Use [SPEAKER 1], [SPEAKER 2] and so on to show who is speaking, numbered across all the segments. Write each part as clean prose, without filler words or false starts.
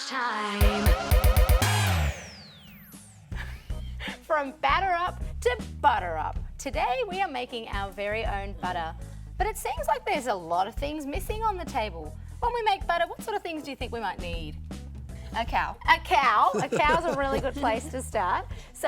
[SPEAKER 1] lunchtime.
[SPEAKER 2] From batter up to butter up. Today we are making our very own butter. But it seems like there's a lot of things missing on the table. When we make butter, what sort of things do you think we might need?
[SPEAKER 3] A cow.
[SPEAKER 2] A cow. A cow's a really good place to start. So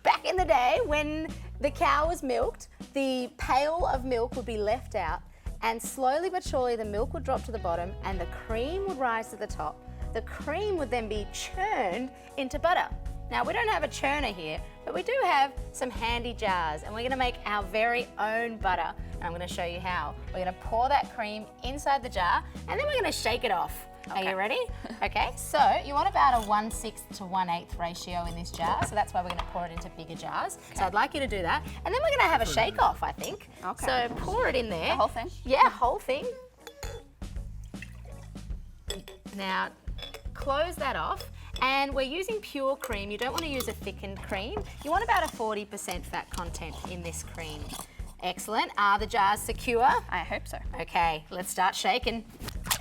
[SPEAKER 2] back in the day when the cow was milked, the pail of milk would be left out and slowly but surely the milk would drop to the bottom and the cream would rise to the top. The cream would then be churned into butter. Now we don't have a churner here, but we do have some handy jars and we're gonna make our very own butter. And I'm gonna show you how. We're gonna pour that cream inside the jar and then we're gonna shake it off.
[SPEAKER 3] Okay.
[SPEAKER 2] Are you ready? Okay, so you want about a 1/6 to 1/8 ratio in this jar, so that's why we're gonna pour it into bigger jars. So I'd like you to do that. And then we're gonna have a shake off, I think.
[SPEAKER 3] Okay.
[SPEAKER 2] So pour it in there.
[SPEAKER 3] The whole thing?
[SPEAKER 2] Yeah, whole thing. Now, close that off. And we're using pure cream. You don't want to use a thickened cream. You want about a 40% fat content in this cream. Excellent. Are the jars secure?
[SPEAKER 3] I hope so.
[SPEAKER 2] Okay, let's start shaking.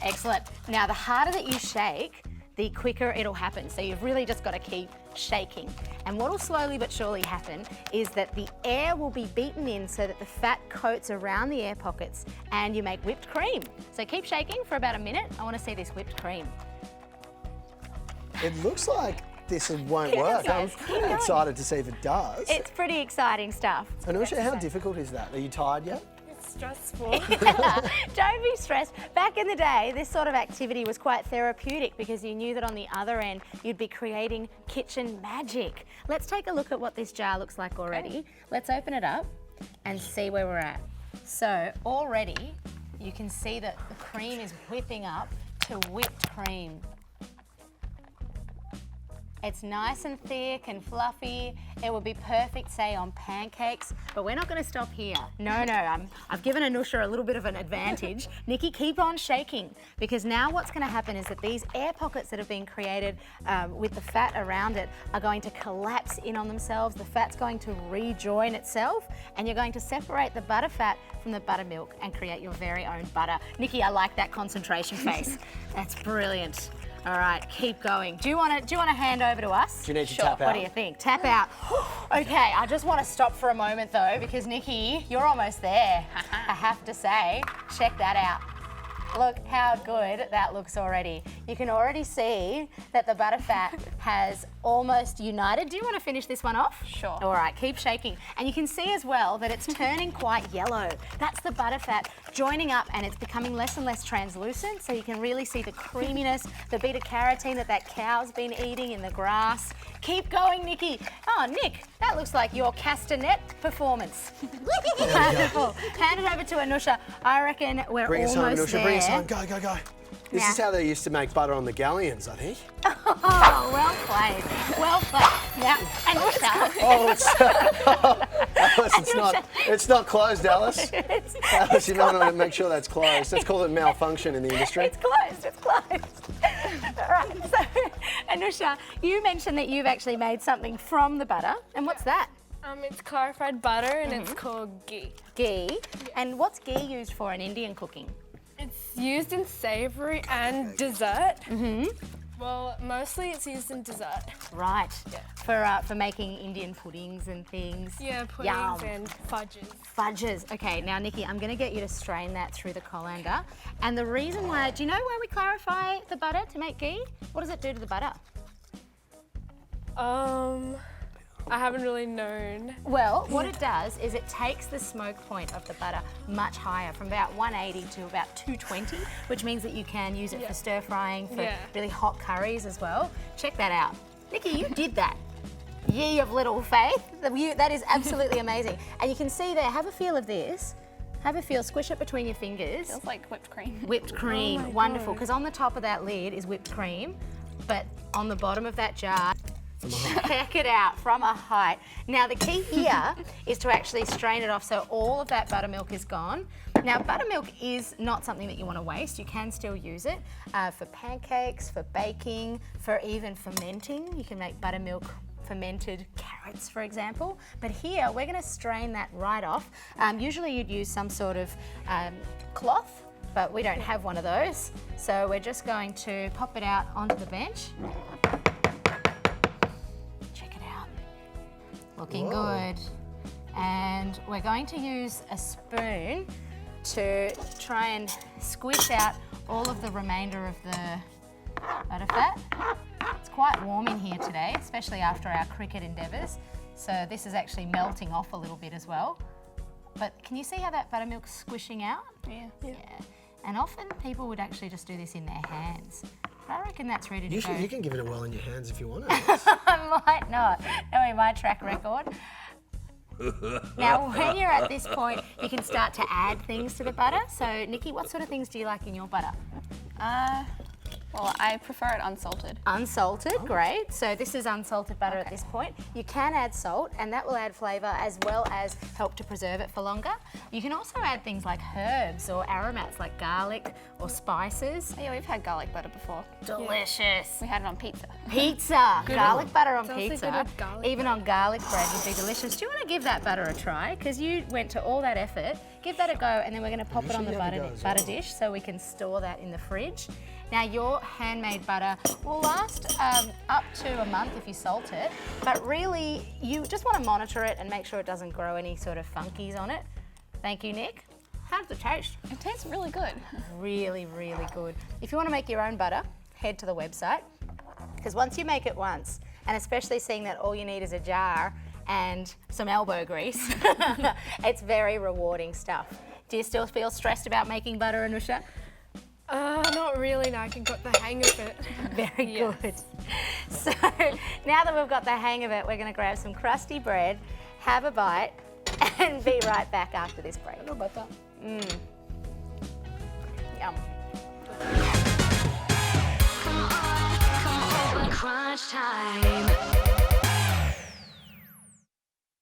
[SPEAKER 2] Excellent. Now, the harder that you shake, the quicker it'll happen. So you've really just got to keep shaking. And what will slowly but surely happen is that the air will be beaten in so that the fat coats around the air pockets and you make whipped cream. So keep shaking for about a minute. I want to see this whipped cream.
[SPEAKER 4] It looks like this won't
[SPEAKER 2] Keep
[SPEAKER 4] work.
[SPEAKER 2] going,
[SPEAKER 4] I'm
[SPEAKER 2] keep going.
[SPEAKER 4] excited to see if it does.
[SPEAKER 2] It's pretty exciting stuff.
[SPEAKER 4] Anusha, how difficult is that? Are you tired yet?
[SPEAKER 5] It's stressful.
[SPEAKER 2] Don't be stressed. Back in the day, this sort of activity was quite therapeutic because you knew that on the other end, you'd be creating kitchen magic. Let's take a look at what this jar looks like already. Let's open it up and see where we're at. So already, you can see that the cream is whipping up to whipped cream. It's nice and thick and fluffy. It would be perfect, say, on pancakes, but we're not gonna stop here. No, I've given Anusha a little bit of an advantage. Nikki, keep on shaking, because now what's gonna happen is that these air pockets that have been created with the fat around it are going to collapse in on themselves. The fat's going to rejoin itself, and you're going to separate the butter fat from the buttermilk and create your very own butter. Nikki, I like that concentration face. That's brilliant. All right, keep going. Do you want to hand over to us?
[SPEAKER 4] Do you need to tap out?
[SPEAKER 2] What do you think? Tap out. Okay, I just want to stop for a moment though, because Nikki, you're almost there. I have to say, check that out. Look how good that looks already. You can already see that the butter fat has almost united. Do you want to finish this one off?
[SPEAKER 3] Sure.
[SPEAKER 2] All right, keep shaking. And you can see as well that it's turning quite yellow. That's the butter fat joining up and it's becoming less and less translucent, so you can really see the creaminess, the beta carotene that cow's been eating in the grass. Keep going, Nikki. Oh, Nick, that looks like your castanet performance. Wonderful. Hand it over to Anusha. I reckon we're
[SPEAKER 4] Bring us home,
[SPEAKER 2] almost
[SPEAKER 4] Anusha.
[SPEAKER 2] there.
[SPEAKER 4] Bring us home. Go, go, go. This
[SPEAKER 2] Yeah.
[SPEAKER 4] is how they used to make butter on the galleons, I think.
[SPEAKER 2] Oh, well played. Well played. Now, Anusha.
[SPEAKER 4] Oh, it's not closed, Alice. Alice, you might want to make sure that's closed. Let's call it malfunction in the industry.
[SPEAKER 2] It's closed, it's closed. All right, so Anusha, you mentioned that you've actually made something from the butter, and what's that?
[SPEAKER 5] It's clarified butter and it's called ghee.
[SPEAKER 2] Ghee. And what's ghee used for in Indian cooking?
[SPEAKER 5] It's used in savoury and dessert. Well, mostly it's used in dessert.
[SPEAKER 2] Right. For making Indian puddings and things.
[SPEAKER 5] Yeah, puddings
[SPEAKER 2] Yum.
[SPEAKER 5] and fudges.
[SPEAKER 2] Fudges. Okay, now Nikki, I'm going to get you to strain that through the colander. And the reason why, do you know why we clarify the butter to make ghee? What does it do to the butter?
[SPEAKER 5] I haven't really known.
[SPEAKER 2] Well, what it does is it takes the smoke point of the butter much higher, from about 180 to about 220, which means that you can use it for stir frying, for really hot curries as well. Check that out. Nikki, you did that. Ye of little faith. That is absolutely amazing. And you can see there, have a feel of this. Have a feel, squish it between your fingers.
[SPEAKER 3] Feels like whipped cream.
[SPEAKER 2] Whipped cream,
[SPEAKER 5] my
[SPEAKER 2] wonderful,
[SPEAKER 5] God.
[SPEAKER 2] because on the top of that lid is whipped cream, but on the bottom of that jar, check it out, from a height. Now the key here is to actually strain it off so all of that buttermilk is gone. Now buttermilk is not something that you want to waste. You can still use it for pancakes, for baking, for even fermenting. You can make buttermilk fermented carrots, for example. But here we're going to strain that right off. Usually you'd use some sort of cloth, but we don't have one of those. So we're just going to pop it out onto the bench. Check it out. Looking good. And we're going to use a spoon to try and squish out all of the remainder of the butter fat. It's quite warm in here today, especially after our cricket endeavours. So this is actually melting off a little bit as well. But can you see how that buttermilk's squishing out?
[SPEAKER 3] Yeah.
[SPEAKER 2] And often people would actually just do this in their hands. But I reckon that's ready to go.
[SPEAKER 1] You can give it a whirl in your hands if you want to.
[SPEAKER 2] I might not, knowing my track record. Now, when you're at this point, you can start to add things to the butter. So, Nikki, what sort of things do you like in your butter?
[SPEAKER 3] Well, I prefer it unsalted.
[SPEAKER 2] Unsalted, great. So this is unsalted butter at this point. You can add salt and that will add flavour as well as help to preserve it for longer. You can also add things like herbs or aromats like garlic or spices.
[SPEAKER 3] Oh, yeah, we've had garlic butter before.
[SPEAKER 2] Delicious.
[SPEAKER 3] We had it on pizza.
[SPEAKER 2] Pizza, garlic butter on
[SPEAKER 5] also
[SPEAKER 2] pizza,
[SPEAKER 5] good with garlic
[SPEAKER 2] even on garlic bread would be delicious. Do you want to give that butter a try? Because you went to all that effort. Give that a go and then we're going to pop it on the butter dish so we can store that in the fridge. Now your handmade butter will last up to a month if you salt it, but really you just want to monitor it and make sure it doesn't grow any sort of funkies on it. Thank you, Nick. How does it taste?
[SPEAKER 3] It tastes really good.
[SPEAKER 2] Really, really good. If you want to make your own butter, head to the website, because once you make it once, and especially seeing that all you need is a jar and some elbow grease, it's very rewarding stuff. Do you still feel stressed about making butter, Anusha?
[SPEAKER 5] Not really, no, I got the hang of it.
[SPEAKER 2] Very good. So now that we've got the hang of it, we're going to grab some crusty bread, have a bite, and be right back after this break.
[SPEAKER 1] How about that?
[SPEAKER 2] Yum.
[SPEAKER 6] Come on, crunch time.